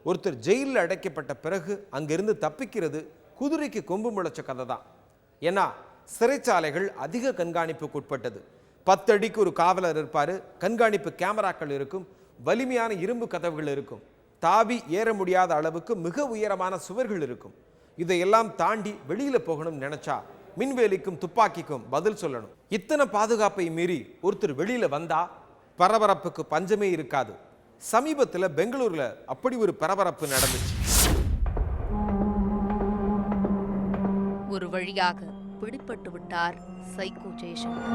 ஒருத்தர் ஜெயிலில் அடைக்கப்பட்ட பிறகு அங்கிருந்து தப்பிக்கிறது குதிரைக்கு கொம்பு முளைச்ச கதை தான். ஏன்னா சிறைச்சாலைகள் அதிக கண்காணிப்புக்கு உட்பட்டது. 10 அடிக்கு ஒரு காவலர் இருப்பார், கண்காணிப்பு கேமராக்கள் இருக்கும், வலிமையான இரும்பு கதவுகள் இருக்கும், தாவி ஏற முடியாத அளவுக்கு மிக உயரமான சுவர்கள் இருக்கும். இதையெல்லாம் தாண்டி வெளியில போகணும்னு நினைச்சா மின்வேலிக்கும் துப்பாக்கிக்கும் பதில் சொல்லணும். இத்தனை பாதுகாப்பை மீறி ஒருத்தர் வெளியில வந்தா பரபரப்புக்கு பஞ்சமே இருக்காது. சமீபத்தில் பெங்களூர்ல அப்படி ஒரு பரபரப்பு நடந்துச்சு. ஒரு வழியாக பிடிபட்டு விட்டார் சைக்கோ ஜெயசங்கர்.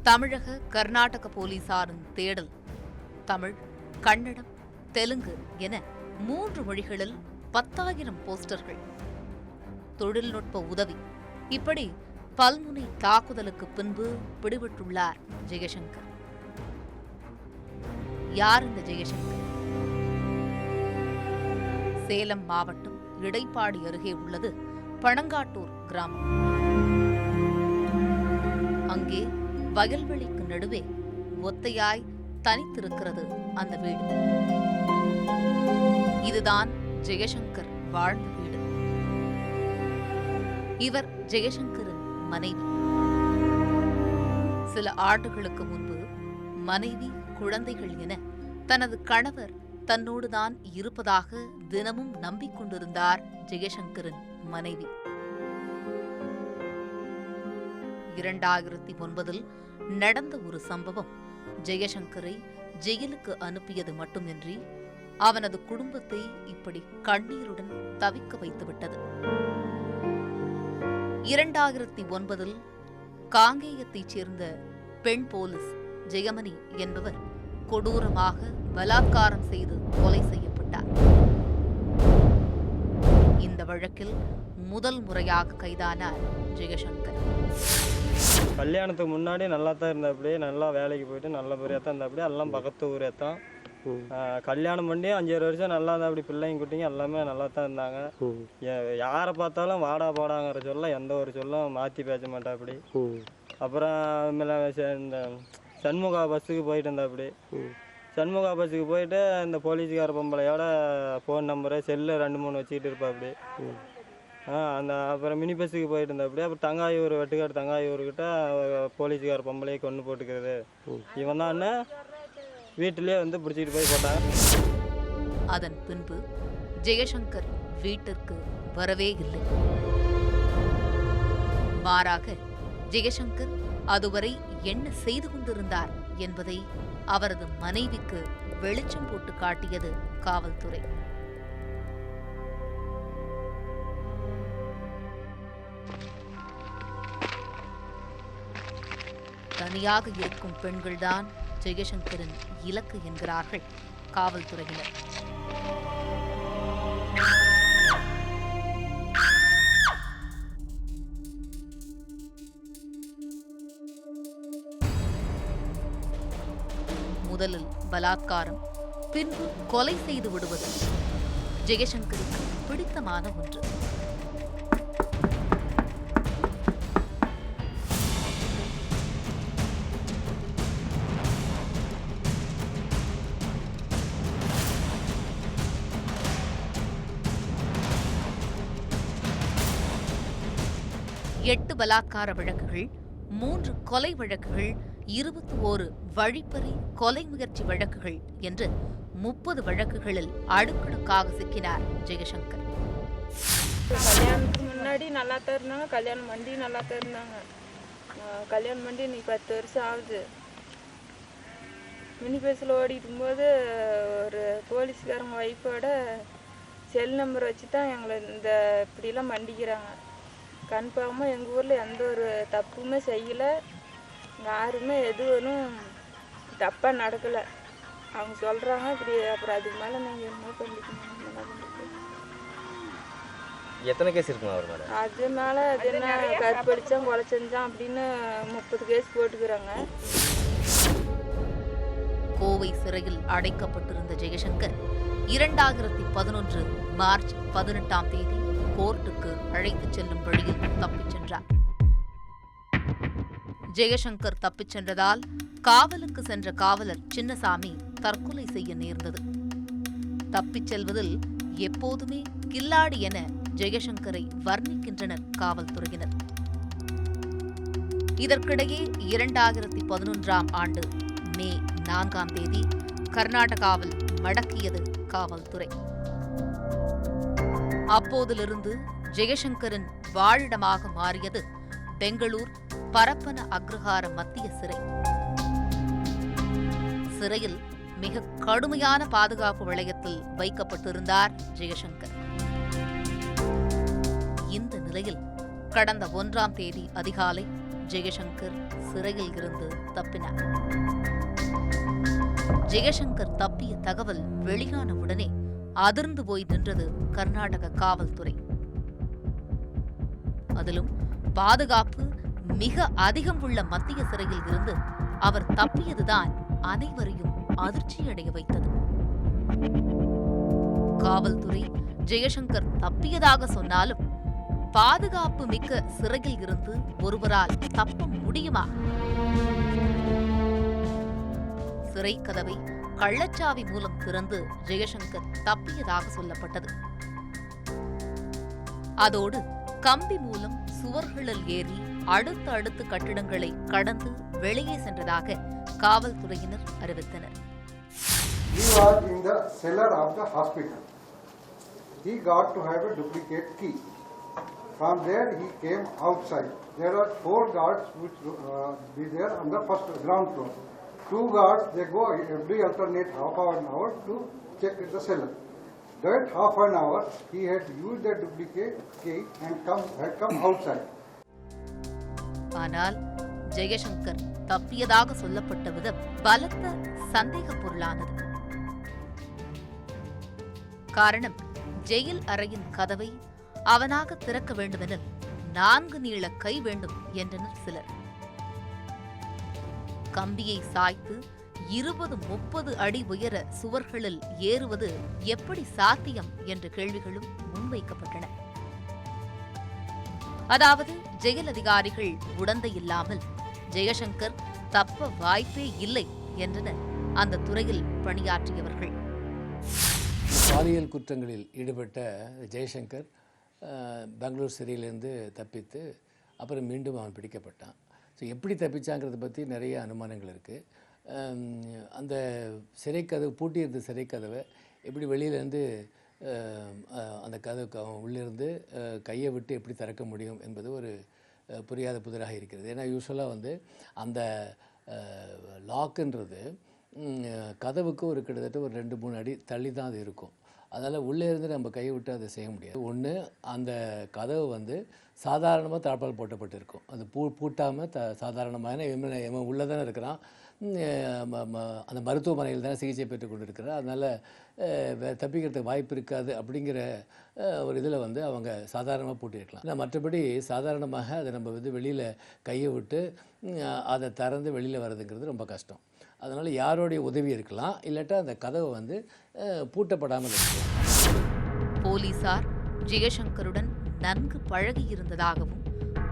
தமிழக கர்நாடக போலீசாரின் தேடல் தமிழ், கன்னடம், தெலுங்கு என 3 மொழிகளில் 10,000 போஸ்டர்கள், தொழில்நுட்ப உதவி, இப்படி பல்முனை தாக்குதலுக்கு பின்பு பிடிபட்டுள்ளார் ஜெயசங்கர். யார் இந்த ஜெயசங்கர்? சேலம் மாவட்டம் இடைப்பாடி அருகே உள்ளது பனங்காட்டூர் கிராமம். அங்கே வயல்வெளிக்கு நடுவே ஒத்தையாய் தனித்திருக்கிறது அந்த வீடு. இதுதான் ஜெயசங்கர் வாழ்ந்த வீடு. இவர் ஜெயசங்கரின் மனைவி. சில ஆண்டுகளுக்கு முன்பு மனைவி, குழந்தைகள் என தனது கணவர் தன்னோடுதான் இருப்பதாக தினமும் நம்பிக்கொண்டிருந்தார் ஜெயசங்கரின் மனைவி. 2009 நடந்த ஒரு சம்பவம் ஜெயசங்கரை ஜெயிலுக்கு அனுப்பியது மட்டுமின்றி அவனது குடும்பத்தை இப்படி கண்ணீருடன் தவிக்க வைத்துவிட்டது. 2009 காங்கேயத்தைச் சேர்ந்த பெண் போலீஸ் ஜெயமணி என்பவர் கொடூரமாக பலாத்காரம் செய்து கொலை செய்யப்பட்டார். இந்த வழக்கில் முதல் முறையாக கைதானார் ஜெயசங்கர். கல்யாணத்துக்கு முன்னாடி நல்லா தான் இருந்தாப்படி, நல்லா வேலைக்கு போயிட்டு நல்ல முறையாக தான் இருந்தாப்படி, எல்லாம் பக்கத்து ஊரே தான். கல்யாணம் பண்ணி 5-6 வருஷம் நல்லா இருந்தா அப்படி, பிள்ளைங்க குட்டிங்க எல்லாமே நல்லா தான் இருந்தாங்க. யாரை பார்த்தாலும் வாடா போடாங்கிற சொல்ல எந்த ஒரு சொல்லும் மாற்றி பேச மாட்டாப்படி. அப்புறம் இந்த சண்முகா பஸ்ஸுக்கு போயிட்டு இருந்தாப்படி. சண்முகா பஸ்ஸுக்கு போயிட்டு இந்த போலீஸ்கார பொம்பளையோட ஃபோன் நம்பரு செல்லு 2-3 வச்சுக்கிட்டு இருப்பாப்படி. அப்புறம் மினி பஸ்ஸுக்கு போயிட்டு இருந்தாப்படி. அப்புறம் தங்காயூர் வெட்டுக்காடு தங்காயூர்கிட்ட போலீஸ்கார பொம்பளையை கொண்டு போட்டுக்கிறது. இவன் தான் வீட்டிலே வந்து பிடிச்சிட்டு போய் போட்டாங்க. அதன் பின்பு ஜெயசங்கர் வீட்டிற்கு வரவே இல்லை. மாறாக ஜெயசங்கர் அதுவரை என்ன செய்து கொண்டிருந்தார் என்பதை அவரது மனைவிக்கு வெளிச்சம் போட்டு காட்டியது காவல்துறை. தனியாக இருக்கும் பெண்கள்தான் ஜெயசங்கரின் இலக்கு என்கிறார்கள் காவல்துறையினர். முதலில் பலாத்காரம், பின்பு கொலை செய்து விடுவது ஜெயசங்கருக்கு பிடித்தமான ஒன்று. எட்டு பலாத்கார வழக்குகள், 3 கொலை வழக்குகள், 21 வழிப்பறி கொலை முயற்சி வழக்குகள் என்று 30 வழக்குகளில் அடுக்கடுக்காக சிக்கினார் ஜெயசங்கர். கல்யாணத்துக்கு முன்னாடி நல்லா தான் இருந்தாங்க, கல்யாணம் பண்ணி நல்லா தான் இருந்தாங்க. கல்யாணம் பண்ணி இன்னைக்கு 10 வருஷம் ஆகுது. மினி பஸ்ஸில் ஓடிட்டு போது ஒரு போலீஸ்காரங்க ஒய்ஃபோட செல் நம்பர் வச்சு தான் எங்களை இந்த இப்படிலாம் மண்டிக்கிறாங்க. கன்ஃபார்மாக எங்கள் ஊரில் எந்த ஒரு தப்புமே செய்யலை, யாருமே எதுவும் தப்பாக நடக்கலை. அவங்க சொல்கிறாங்க இப்படி. அப்புறம் அதுக்கு மேலே நீங்கள் என்ன பண்ணிக்கணும்? எத்தனை கேஸ் இருக்குங்க அவர் மேலே? அது மேலே அது என்ன கற்பழிச்சான், கொலை செஞ்சான் அப்படின்னு 30 கேஸ் போட்டுக்கிறாங்க. கோவை சிறையில் அடைக்கப்பட்டிருந்த ஜெயசங்கர் 2011 மார்ச் 18ஆம் தேதி கோர்ட்டுக்கு அழைத்துச் செல்லும் வழியில் தப்பிச் சென்றார். ஜெயசங்கர் தப்பிச் சென்றதால் காவலுக்கு சென்ற காவலர் சின்னசாமி தற்கொலை செய்ய நேர்ந்தது. தப்பிச் செல்வதில் எப்போதுமே கில்லாடி என ஜெயசங்கரை வர்ணிக்கின்றனர் காவல்துறையினர். இதற்கிடையே 2011ஆம் ஆண்டு மே 4ஆம் தேதி கர்நாடகாவில் மடக்கியது காவல்துறை. அப்போதிலிருந்து ஜெயசங்கரின் வாழிடமாக மாறியது பெங்களூர் பரப்பன அக்ரஹார மத்திய சிறை. சிறையில் மிக கடுமையான பாதுகாப்பு வளையத்தில் வைக்கப்பட்டிருந்தார் ஜெயசங்கர். இந்த நிலையில் கடந்த 1ஆம் தேதி அதிகாலை ஜெயசங்கர் சிறையில் இருந்து தப்பினார். ஜெயசங்கர் தப்பிய தகவல் வெளியான உடனே அதிர்ந்து போய் நின்றது கர்நாடக காவல்துறை. அதிலும் பாதுகாப்பு மிக அதிகம் உள்ள மத்திய சிறையில் இருந்து அவர் தப்பியதுதான் அனைவரையும் அதிர்ச்சியடைய வைத்தது. காவல்துறை ஜெயசங்கர் தப்பியதாக சொன்னாலும் பாதுகாப்பு மிக்க சிறையில் இருந்து ஒருவரால் தப்ப முடியுமா? சிறை கதவை கள்ளச்சாவி மூலம் திறந்து ஜெயசங்கர் தப்பியதாக சொல்லப்பட்டது. அதோடு கம்பி மூலம் சுவர்களில் ஏறி அடுத்த கட்டிடங்களை கடந்து வெளியே சென்றதாக காவல்துறையினர் அறிவித்தனர். He was in the cellar of the hospital. He got to have a duplicate key. From there he came outside. There are 4 guards which be there on the first ground floor. 2 guards, they go every alternate half an hour to check the cellar. That half an hour he had used the duplicate key and had come outside. ஆனால் ஜெயசங்கர் தப்பியதாக சொல்லப்பட்ட விதம் பலத்த சந்தேக பொருளானது. காரணம், jail அறையின் கதவை அவனாக திறக்க வேண்டுமெனில் 4 நீள கை வேண்டும் என்றனர் சிலர். கம்பியை சாய்த்து 20-30 அடி உயர சுவர்களில் ஏறுவது எப்படி சாத்தியம் என்ற கேள்விகளும் முன்வைக்கப்பட்டன. அதாவது ஜெயில் அதிகாரிகள் உடந்தை இல்லாமல் ஜெயசங்கர் தப்ப வாய்ப்பே இல்லை என்றனர் அந்த துறையில் பணியாற்றியவர்கள். பாலியல் குற்றங்களில் ஈடுபட்ட ஜெயசங்கர் பெங்களூர் சிறையிலேருந்து தப்பித்து அப்புறம் மீண்டும் அவன் பிடிக்கப்பட்டான். ஸோ எப்படி தப்பிச்சாங்கிறத பற்றி நிறைய அனுமானங்கள் இருக்குது. அந்த சிறைக்கதவு பூட்டியிருந்த சிறைக்கதவை எப்படி வெளியிலேருந்து அந்த கதவுக்கு அவன் உள்ளிருந்து கையை விட்டு எப்படி திறக்க முடியும் என்பது ஒரு புரியாத புதிராக இருக்கிறது. ஏன்னா யூஸ்வலாக அந்த லாக்குன்றது கதவுக்கு ஒரு கிட்டத்தட்ட ஒரு 2-3 அடி தள்ளி தான் அது இருக்கும். அதனால் உள்ளே இருந்து நம்ம கையை விட்டு அதை செய்ய முடியாது. ஒன்று, அந்த கதவு சாதாரணமாக தாழ்பால் போட்டப்பட்டிருக்கும். அது பூட்டாமல் சாதாரணமாக இவன் உள்ளே தானே இருக்கிறான், அந்த மருத்துவமனையில் தானே சிகிச்சை பெற்று கொண்டு இருக்கிறான், அதனால் தப்பிக்கிறதுக்கு வாய்ப்பு இருக்காது அப்படிங்கிற ஒரு இதில் அவங்க சாதாரணமாக பூட்டியிருக்கலாம். மற்றபடி சாதாரணமாக அதை நம்ம வெளியில் கையை விட்டு அதை திறந்து வெளியில் வர்றதுங்கிறது ரொம்ப கஷ்டம். அதனால் யாரோடைய உதவி இருக்கலாம், இல்லாட்டா அந்த கதவை பூட்டப்படாமல் இருக்கலாம். போலீசார் ஜெயசங்கருடன் நன்கு பழகியிருந்ததாகவும்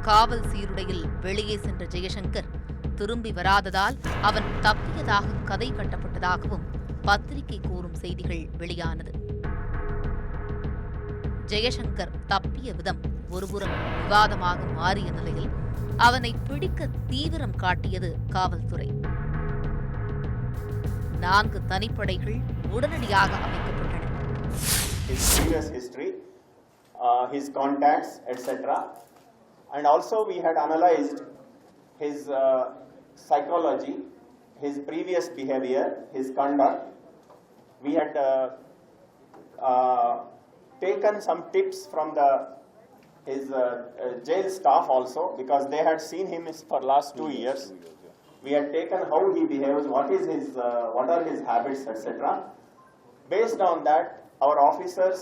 காவல் சீருடையில் வெளியே சென்ற ஜெயசங்கர் திரும்பி வராததால் அவன் தப்பியதாக கதை கட்டப்பட்டதாகவும் பத்திரிகை கூறும் செய்திகள் வெளியானது. ஜெயசங்கர் தப்பிய விதம் ஒருபுறம் விவாதமாக மாறிய நிலையில் அவனை பிடிக்க தீவிரம் காட்டியது காவல்துறை. 4 தனிப்படைகள் உடனடியாக அமைக்கப்பட்டன. His previous history, his contacts, etc. And also we had analyzed his psychology, his previous behavior, his conduct. We had taken some tips from his jail staff also, because they had seen him for last 2 years. We had taken how he behaves, what are his habits, etc. Based on that, our officers,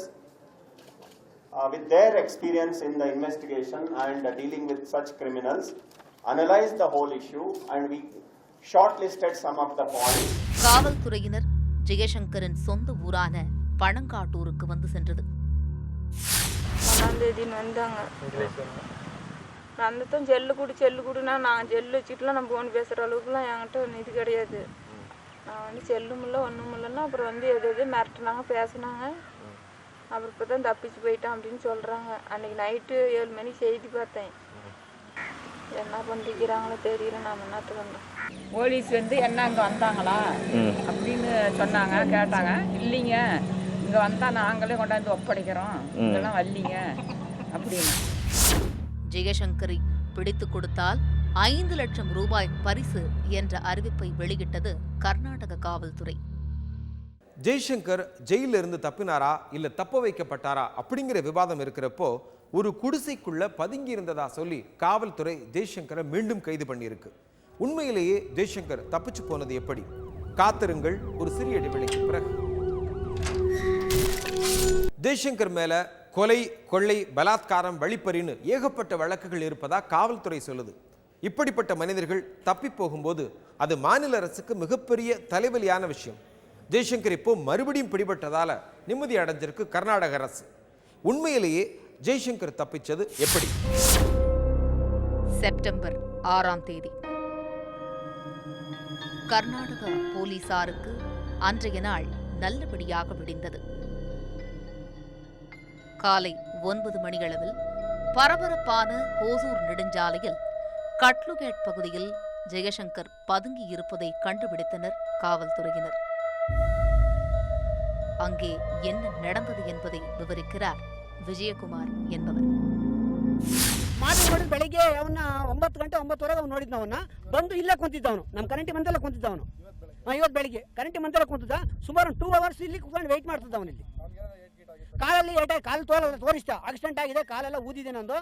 with their experience in the investigation and dealing with such criminals, analyzed the whole issue and we shortlisted some of the points. காவல்துறையினர் ஜெயசங்கரின் சொந்த ஊரான பனங்காட்டூருக்கு சென்றது. 1ஆம் தேதி வந்தாங்க. அந்த cell கொடுனா நான் cell வச்சுட்டுலாம் நான் ஃபோன் பேசுகிற அளவுக்குலாம் என்கிட்ட இது கிடையாது. நான் வந்து செல்லும் இல்லை ஒன்றும் இல்லைன்னா அப்புறம் வந்து எது மிரட்டினாங்க பேசினாங்க. அப்புறம் இப்போ தான் தப்பிச்சு போயிட்டான் அப்படின்னு சொல்கிறாங்க. அன்றைக்கி நைட்டு 7 மணிக்கு செய்தி பார்த்தேன். என்ன பண்ணிக்கிறாங்களோ தெரியல. நாம் என்னத்துக்கு வந்தோம். போலீஸ் வந்து என்ன அங்கே வந்தாங்களா அப்படின்னு சொன்னாங்க, கேட்டாங்க. இல்லைங்க, இங்கே வந்தால் நாங்களே கொண்டாந்து ஒப்படைக்கிறோம், இதெல்லாம் வரலீங்க அப்படின்னு. ஜெயசங்கரை பிடித்து கொடுத்தால் 5 லட்சம் ரூபாய் பரிசு என்ற அறிவிப்பை வெளியிட்டது கர்நாடக காவல்துறை. ஜெய்சங்கர் ஜெயிலில் இருந்து தப்பினாரா இல்ல தப்ப வைக்கப்பட்டாரா அப்படிங்கிற விவாதம் இருக்கிறப்போ ஒரு குடிசைக்குள்ள பதுங்கி இருந்ததா சொல்லி காவல்துறை ஜெய்சங்கரை மீண்டும் கைது பண்ணியிருக்கு. உண்மையிலேயே ஜெய்சங்கர் தப்பிச்சு போனது எப்படி? காத்திருங்கள், ஒரு சிறிய இடைவெளிக்கு பிறகு. ஜெய்சங்கர் மேல கொலை, கொள்ளை, பலாத்காரம், வழிப்பறின்னு ஏகப்பட்ட வழக்குகள் இருப்பதா காவல்துறை சொல்லுது. இப்படிப்பட்ட மனிதர்கள் தப்பி போகும்போது அது மாநில அரசுக்கு மிகப்பெரிய தலைவலியான விஷயம். ஜெய்சங்கர் இப்போ மறுபடியும் பிடிபட்டதால நிம்மதி அடைஞ்சிருக்கு கர்நாடக அரசு. உண்மையிலேயே ஜெய்சங்கர் தப்பிச்சது எப்படி? செப்டம்பர் 6ஆம் தேதி கர்நாடக போலீசாருக்கு அன்றைய நாள் நல்லபடியாக விடிந்தது. காலை 9 மணியளவில் பரபரப்பான ஹோசூர் நெடுஞ்சாலையில் கட்லுகேட் பகுதியில் ஜெயசங்கர் பதுங்கி இருப்பதை கண்டுபிடித்தனர் காவல்துறையினர். அங்கே என்ன நடந்தது என்பதை விவரிக்கிறார் ವಿಜಯಕುಮಾರ್ ಎಂಬವರು. ಮಾಡಿ ಬೆಳಿಗ್ಗೆ ಅವನ್ನ 9 ಗಂಟೆ 9:30 ಅವ್ನು ನೋಡಿದ್ನ. ಅವನ್ನ ಬಂದು ಇಲ್ಲೇ ಕುಂತಿದ್ದವನು, ನಮ್ಮ ಕರೆಂಟ್ ಮಂತಲ್ಲ ಕುಂತಿದ್ದವನು. ಇವತ್ತು ಬೆಳಿಗ್ಗೆ ಕರೆಂಟ್ ಮಂತಲ್ಲ ಕುಂತಿದ್ದ. ಸುಮಾರು 2 ಅವರ್ಸ್ ಇಲ್ಲಿ ಕೂತ್ಕೊಂಡು ವೆಯ್ಟ್ ಮಾಡ್ತಿದ್ದ ಅವನಿಲ್ಲಿ. ಕಾಲಲ್ಲಿ ಕಾಲು ತೋರಿಸ್ತಾ ಆಕ್ಸಿಡೆಂಟ್ ಆಗಿದೆ, ಕಾಲೆಲ್ಲ ಊದಿದೆ, ನಂದು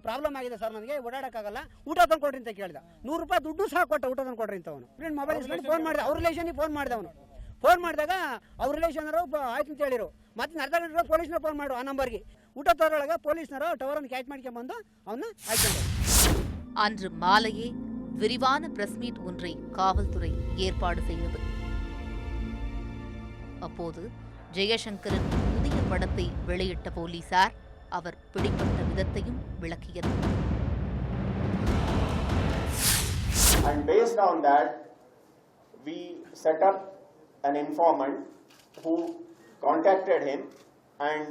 ಪ್ರಾಬ್ಲಮ್ ಆಗಿದೆ ಸರ್, ನನಗೆ ಓಡಾಡಕ್ಕಾಗಲ್ಲ, ಊಟ ತಂದು ಕೊಡ್ರಿ ಅಂತ ಕೇಳಿದ. 100 ರೂಪಾಯಿ ದುಡ್ಡು ಸಹ ಕೊಟ್ಟ, ಊಟ ತಂದು ಕೊಡ್ರಿ ಅಂತ ಅವನು. ಫ್ರೆಂಡ್ ಮೊಬೈಲ್ ಇಸ್ಕೊಂಡು ಫೋನ್ ಮಾಡಿದ, ಅವ್ರ ರಿಲೇಷನ್ಗೆ ಫೋನ್ ಮಾಡಿದ ಅವನು. ಫೋನ್ ಮಾಡಿದಾಗ ಅವ್ರ ರಿಲೇಷನರು ಆಯ್ತು ಅಂತ ಹೇಳಿರು. ಮತ್ತೆ ಅರ್ಧ ಗಂಟೆ ಪೊಲೀಸ್ನವ್ರು ಫೋನ್ ಮಾಡು ಆ ನಂಬರ್ಗೆ. ಊಟ ತರೋಳಗೆ ಪೊಲೀಸ್ನರು ಟವರನ್ನು ಕ್ಯಾಚ್ ಮಾಡ್ಕೊಂಡ್ಬಂದು ಅವನ್ನ ஆயிட்டாங்க. அன்று மாலையே விரிவான பிரஸ் மீட் ஒன்றை காவல்துறை ஏற்பாடு செய்தது. அப்போது ஜெயசங்கரின் புதிய படத்தை வெளியிட்ட போலீசார் அவர் பிடிப்பட்ட விதத்தையும் விளக்கியது. And based on that, we set up an informant who contacted him, and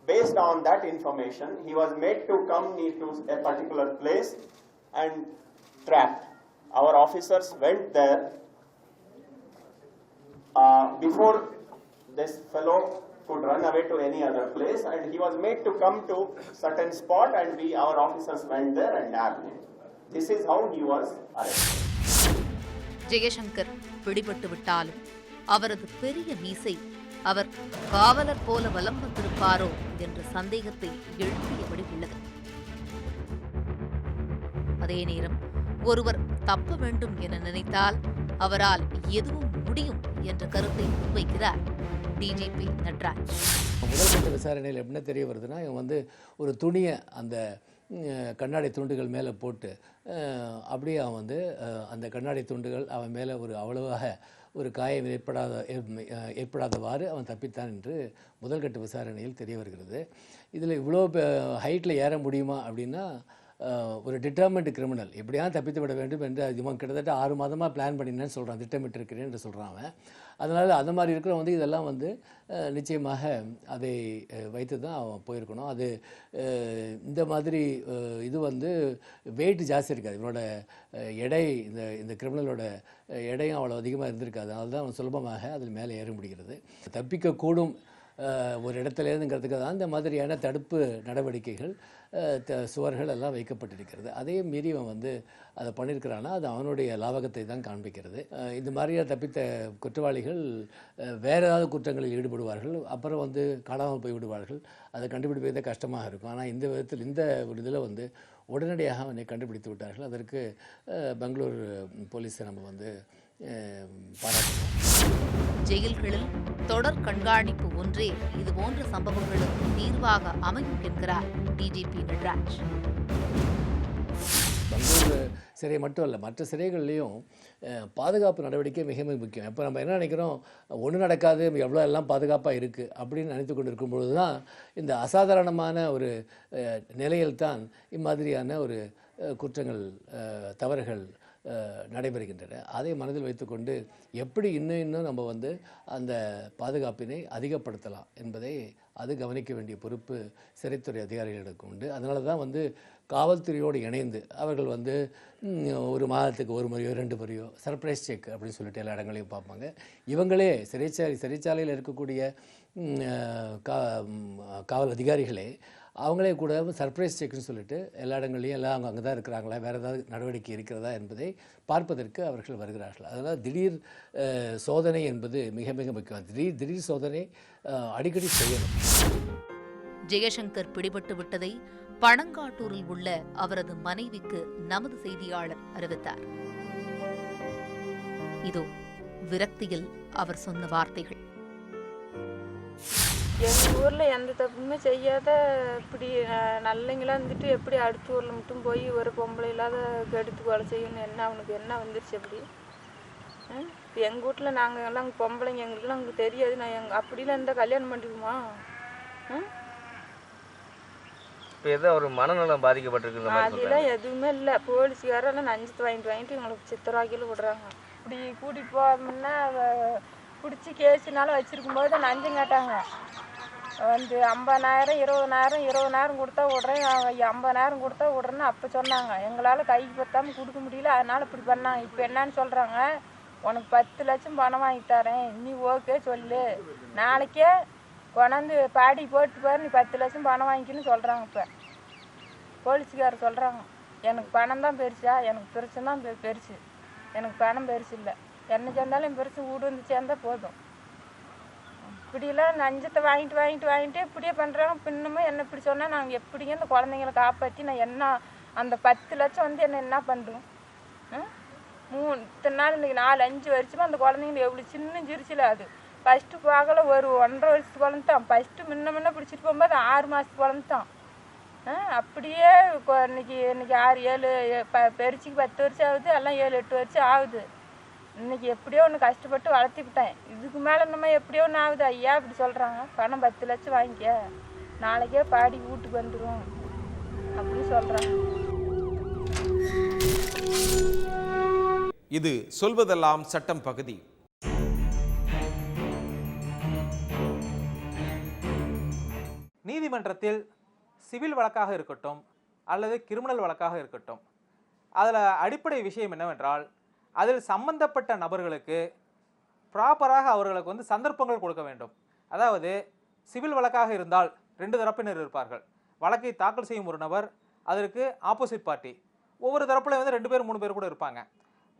based on that information, he was made to come to a particular place and trapped. Our officers went there before this fellow could run away to any other place, and he was made to come to certain spot, and our officers went there and nabbed him. This is how he was arrested. Jaishankar பிடிபட்டு விட்டாலும் அவரது பெரிய மீசை அவர் காவலர் போல வலம் வந்திருப்பாரோ என்ற சந்தேகத்தை எழுப்பியபடி உள்ளது. அதே நேரம் ஒருவர் தப்ப வேண்டும் என நினைத்தால் அவரால் எதுவும் முடியும் என்ற கருத்தை முன்வைக்கிறார் டிஜிபி நட்ராஜ். முதல்கட்ட விசாரணையில் என்ன தெரிய வருதுன்னா, இவன் ஒரு துணியை அந்த கண்ணாடி துண்டுகள் மேலே போட்டு அப்படியே அவன் அந்த கண்ணாடி துண்டுகள் அவன் மேலே அவ்வளவாக ஒரு காயம் ஏற்படாதவாறு அவன் தப்பித்தான் என்று முதல்கட்ட விசாரணையில் தெரிய வருகிறது. இதில் இவ்வளோ ஹைட்டில் ஏற முடியுமா அப்படின்னா, ஒரு டிட்டர்மெண்ட் கிரிமினல் எப்படியாவது தப்பித்து விட வேண்டும் என்று இவன் கிட்டத்தட்ட 6 மாதமாக பிளான் பண்ணினேன்னு சொல்கிறான், திட்டமிட்டு இருக்கிறேன் என்று சொல்கிறான் அவன். அதனால் அது மாதிரி இருக்கிறவன் இதெல்லாம் நிச்சயமாக அதை வைத்து தான் அவன் போயிருக்கணும். அது இந்த மாதிரி இது வெயிட் ஜாஸ்தி இருக்காது, இவனோட எடை இந்த கிரிமினலோட எடையும் அவ்வளோ அதிகமாக இருந்திருக்காது. அதனால தான் அவன் சுலபமாக அதில் மேலே ஏற முடிகிறது. தப்பிக்கக்கூடும் ஒரு இடத்துலேருந்துங்கிறதுக்கு தான் இந்த மாதிரியான தடுப்பு நடவடிக்கைகள், சுவர்கள் எல்லாம் வைக்கப்பட்டிருக்கிறது. அதையும் மீறி அவன் அதை பண்ணியிருக்கிறான்னா அது அவனுடைய லாபகத்தை தான் காண்பிக்கிறது. இந்த மாதிரியாக தப்பித்த குற்றவாளிகள் வேறு ஏதாவது குற்றங்களில் ஈடுபடுவார்கள், அப்புறம் காணாமல் போய் விடுவார்கள். அதை கண்டுபிடிப்பதே கஷ்டமாக இருக்கும். ஆனால் இந்த விதத்தில் இந்த ஒரு இதில் உடனடியாக அவனை கண்டுபிடித்து விட்டார்கள். அதற்கு பெங்களூர் போலீஸை நம்ம பாராட்டணும். ஜெயில்களில் தொடர் கண்காணிப்பு ஒன்றே இதுபோன்ற சம்பவங்களுக்கு தீர்வாக அமையும் என்கிறார் டிஜிபி நட்ராஜ். பெங்களூர் சிறை மட்டும் இல்லை, மற்ற சிறைகள்லேயும் பாதுகாப்பு நடவடிக்கை மிக மிக முக்கியம். இப்போ நம்ம என்ன நினைக்கிறோம், ஒன்றும் நடக்காது, எவ்வளோ எல்லாம் பாதுகாப்பாக இருக்குது அப்படின்னு நினைத்து கொண்டு இருக்கும்பொழுது தான் இந்த அசாதாரணமான ஒரு நிலையில்தான் இம்மாதிரியான ஒரு குற்றங்கள் தவறுகள் நடைபெறுகின்றன. அதை மனதில் வைத்துக்கொண்டு எப்படி இன்னும் நம்ம வந்து அந்த பாதுகாப்பினை அதிகப்படுத்தலாம் என்பதை அது கவனிக்க வேண்டிய பொறுப்பு சிறைத்துறை அதிகாரிகளுக்கு உண்டு. அதனால தான் வந்து காவல்துறையோடு இணைந்து அவர்கள் வந்து ஒரு மாதத்துக்கு ஒரு முறையோ 2 முறையோ சர்ப்ரைஸ் செக் அப்படின்னு சொல்லிட்டு எல்லா இடங்களையும் பார்ப்பாங்க. இவங்களே சிறைச்சாலையில் இருக்கக்கூடிய காவல் அதிகாரிகளே அவங்களே கூட சர்ப்ரைஸ் செக்னு சொல்லிட்டு எல்லா இடங்கள்லையும் எல்லாம் அங்கே தான் இருக்கிறாங்களா, வேறு ஏதாவது நடவடிக்கை இருக்கிறதா என்பதை பார்ப்பதற்கு அவர்கள் வருகிறார்கள். அதனால் திடீர் சோதனை என்பது மிக மிக முக்கியம். திடீர் சோதனை அடிக்கடி செய்யணும். ஜெயசங்கர் பிடிபட்டு விட்டதை பனங்காட்டூரில் உள்ள அவரது மனைவிக்கு நமது செய்தியாளர் அறிவித்தார். இதோ விரக்தியில் அவர் சொன்ன வார்த்தைகள். எங்கள் ஊரில் எந்த தப்புமே செய்யாத இப்படி நல்லவங்களாம் இருந்துட்டு எப்படி அடுத்த ஊரில் மட்டும் போய் ஒரு பொம்பளை இல்லாத கெடுத்து கொலை செய்யணும், என்ன அவனுக்கு என்ன வந்துருச்சு அப்படி? இப்போ எங்கள் வீட்டில் நாங்கள் எல்லாம் பொம்பளைங்க எங்களுக்குலாம் அங்கே தெரியாது. நான் அப்படிலாம் இருந்தால் கல்யாணம் பண்ணிக்குமா? இப்போ எதோ ஒரு மனநலம் பாதிக்கப்பட்டிருக்கு அதெல்லாம் எதுவுமே இல்லை. போலீஸ்காரெல்லாம் நஞ்சத்தை வாங்கிட்டு எங்களுக்கு சித்திரவாக்கியில் விடுறாங்க. இப்படி கூட்டிகிட்டு போகணும்னா பிடிச்சி கேஸுனால வச்சுருக்கும்போது தான் நஞ்சம் கேட்டாங்க. வந்து 50,000 20,000 கொடுத்தா விட்றேன், 50,000 கொடுத்தா விட்றேன்னு அப்போ சொன்னாங்க. எங்களால் கைக்கு பற்றாமல் கொடுக்க முடியல, அதனால் இப்படி பண்ணாங்க. இப்போ என்னன்னு சொல்கிறாங்க, உனக்கு 10 லட்சம் பணம் வாங்கி தரேன், நீ ஓகே சொல்லு, நாளைக்கே கொண்டாந்து பாடி போட்டு பாரு, நீ 10 லட்சம் பணம் வாங்கிக்கின்னு சொல்கிறாங்க. இப்போ போலீஸுக்காரர் சொல்கிறாங்க, எனக்கு பணம் தான் பெருசா, எனக்கு பிரச்சனை தான் பெருசு, எனக்கு பணம் பெருசு இல்லை, என்ன சேர்ந்தாலும் பெருசு வீடு வந்து சேர்ந்தால் போதும். இப்படிலாம் நஞ்சத்தை வாங்கிட்டு இப்படியே பண்ணுறாங்க. பின்னமும் என்ன இப்படி சொன்னால் நாங்கள் எப்படிங்க இந்த குழந்தைங்களை காப்பாற்றி நான் என்ன அந்த 10 லட்சம் வந்து என்ன பண்ணுறோம்? இத்தனை நாள் இன்றைக்கி 4-5 வருஷமாக அந்த குழந்தைங்க எவ்வளோ சின்ன சிரிச்சில் அது ஃபஸ்ட்டு போகல ஒரு 1.5 வருஷத்து குழந்தை தான். ஃபஸ்ட்டு முன்ன பிடிச்சிட்டு போகும்போது 6 மாதத்து குழந்தை தான். அப்படியே இன்னைக்கு 6-7 பெருச்சிக்கு 10 வருஷம் ஆகுது, எல்லாம் 7-8 வருஷம் ஆகுது. இன்னைக்கு எப்படியோ ஒன்று கஷ்டப்பட்டு வளர்த்திக்கிட்டேன், இதுக்கு மேலே நம்ம எப்படியோ ஒன்று ஆகுது. ஐயா இப்படி சொல்கிறாங்க, பணம் 10 லட்சம் வாங்கிக்க, நாளைக்கே பாடி வீட்டுக்கு வந்துடும் அப்படின்னு சொல்கிறாங்க. இது சொல்வதெல்லாம் சட்டம் பகுதி. நீதிமன்றத்தில் சிவில் வழக்காக இருக்கட்டும் அல்லது கிரிமினல் வழக்காக இருக்கட்டும், அதில் அடிப்படை விஷயம் என்னவென்றால் அதில் சம்பந்தப்பட்ட நபர்களுக்கு ப்ராப்பராக அவர்களுக்கு வந்து சந்தர்ப்பங்கள் கொடுக்க வேண்டும். அதாவது சிவில் வழக்காக இருந்தால் 2 தரப்பினர் இருப்பார்கள். வழக்கை தாக்கல் செய்யும் ஒரு நபர், அதற்கு ஆப்போசிட் பார்ட்டி, ஒவ்வொரு தரப்புலையும் வந்து 2 பேர் 3 பேர் கூட இருப்பாங்க.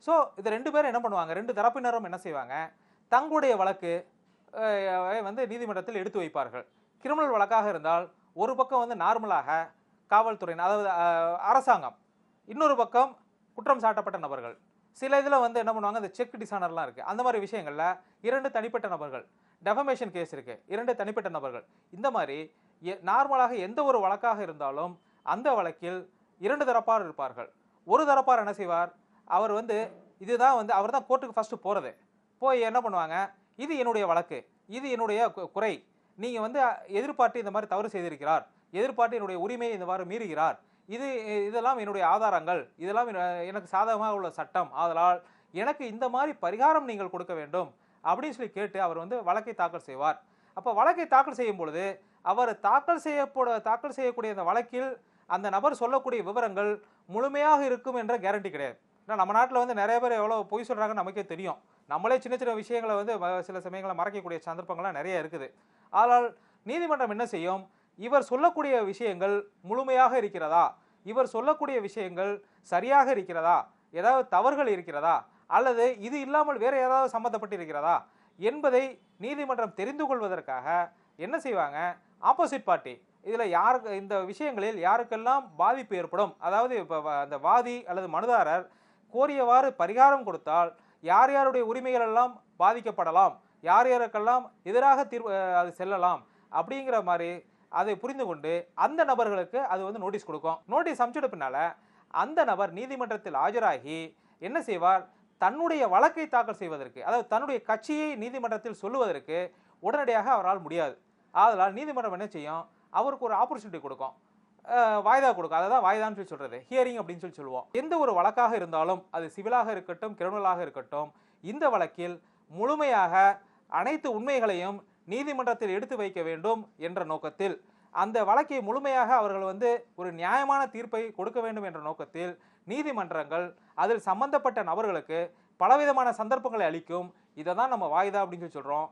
ஸோ இது 2 பேரும் என்ன பண்ணுவாங்க, 2 தரப்பினரும் என்ன செய்வாங்க, தங்களுடைய வழக்கு வந்து நீதிமன்றத்தில் எடுத்து வைப்பார்கள். கிரிமினல் வழக்காக இருந்தால் ஒரு பக்கம் வந்து நார்மலாக காவல்துறையினர், அதாவது அரசாங்கம், இன்னொரு பக்கம் குற்றம் சாட்டப்பட்ட நபர்கள். சில இதில் வந்து என்ன பண்ணுவாங்க, இந்த செக் டிசானர்லாம் இருக்குது, அந்த மாதிரி விஷயங்களில் 2 தனிப்பட்ட நபர்கள், டெஃபமேஷன் கேஸ் இருக்குது, 2 தனிப்பட்ட நபர்கள். இந்த மாதிரி நார்மலாக எந்த ஒரு வழக்காக இருந்தாலும் அந்த வழக்கில் 2 தரப்பார் இருப்பார்கள். ஒரு தரப்பார் என்ன செய்வார், அவர் வந்து இதுதான் வந்து அவர் தான் கோர்ட்டுக்கு ஃபஸ்ட்டு போகிறது. போய் என்ன பண்ணுவாங்க, இது என்னுடைய வழக்கு, இது என்னுடைய குறை, நீங்கள் வந்து எதிர்பார்த்து இந்த மாதிரி தவறு செய்திருக்கிறார், எதிர்பார்த்து என்னுடைய உரிமையை இந்த மாதிரி மீறுகிறார், இதெல்லாம் என்னுடைய ஆதாரங்கள், இதெல்லாம் எனக்கு சாதகமாக உள்ள சட்டம், அதனால் எனக்கு இந்த மாதிரி பரிகாரம் நீங்கள் கொடுக்க வேண்டும் அப்படின்னு சொல்லி கேட்டு அவர் வந்து வழக்கை தாக்கல் செய்வார். அப்போ வழக்கை தாக்கல் செய்யும் பொழுது அவர் தாக்கல் செய்யக்கூடிய அந்த வழக்கில் அந்த நபர் சொல்லக்கூடிய விவரங்கள் முழுமையாக இருக்கும் என்ற கேரண்டி கிடையாது. ஏன்னா நம்ம நாட்டில் வந்து நிறைய பேர் எவ்வளோ பொய் சொல்கிறாங்கன்னு நமக்கே தெரியும். நம்மளே சின்ன சின்ன விஷயங்களை வந்து சில சமயங்களை மறைக்கக்கூடிய சந்தர்ப்பங்கள்லாம் நிறைய இருக்குது. ஆனால் நீதிமன்றம் என்ன செய்யும், இவர் சொல்லக்கூடிய விஷயங்கள் முழுமையாக இருக்கிறதா, இவர் சொல்லக்கூடிய விஷயங்கள் சரியாக இருக்கிறதா, ஏதாவது தவறுகள் இருக்கிறதா, அல்லது இது இல்லாமல் வேறு ஏதாவது சம்மந்தப்பட்டு இருக்கிறதா என்பதை நீதிமன்றம் தெரிந்து கொள்வதற்காக என்ன செய்வாங்க, ஆப்போசிட் பார்ட்டி இதில் யாருக்கு இந்த விஷயங்களில் யாருக்கெல்லாம் பாதிப்பு ஏற்படும், அதாவது இப்போ அந்த வாதி அல்லது மனுதாரர் கோரியவாறு பரிகாரம் கொடுத்தால் யார் யாருடைய உரிமைகள் எல்லாம் பாதிக்கப்படலாம், யார் யாருக்கெல்லாம் எதிராக அது செல்லலாம் அப்படிங்கிற மாதிரி அதை புரிந்து கொண்டு அந்த நபர்களுக்கு அது வந்து நோட்டீஸ் கொடுக்கும். நோட்டீஸ் அனுப்பிச்சிட்ட பின்னால அந்த நபர் நீதிமன்றத்தில் ஆஜராகி என்ன செய்வார், தன்னுடைய வழக்கை தாக்கல் செய்வதற்கு, அதாவது தன்னுடைய கட்சியை நீதிமன்றத்தில் சொல்லுவதற்கு உடனடியாக அவரால் முடியாது. ஆதலால் நீதிமன்றம் என்ன செய்யும், அவருக்கு ஒரு ஆப்பர்ச்சுனிட்டி கொடுக்கும். வாய்தா கொடுக்கும். அதை தான் வாய்தான்னு சொல்லி சொல்றது, ஹியரிங் அப்படின்னு சொல்லி சொல்லுவோம். எந்த ஒரு வழக்காக இருந்தாலும் அது சிவிலாக இருக்கட்டும் கிரிமினலாக இருக்கட்டும், இந்த வழக்கில் முழுமையாக அனைத்து உண்மைகளையும் நீதிமன்றத்தில் எடுத்து வைக்க வேண்டும் என்ற நோக்கத்தில், அந்த வழக்கை முழுமையாக அவர்கள் ஒரு நியாயமான தீர்ப்பை கொடுக்க வேண்டும் என்ற நோக்கத்தில் நீதிமன்றங்கள் அதில் சம்பந்தப்பட்ட நபர்களுக்கு பலவிதமான சந்தர்ப்பங்களை அளிக்கும். இதை தான் நம்ம வாய்தா அப்படின்னு சொல்லி சொல்றோம்.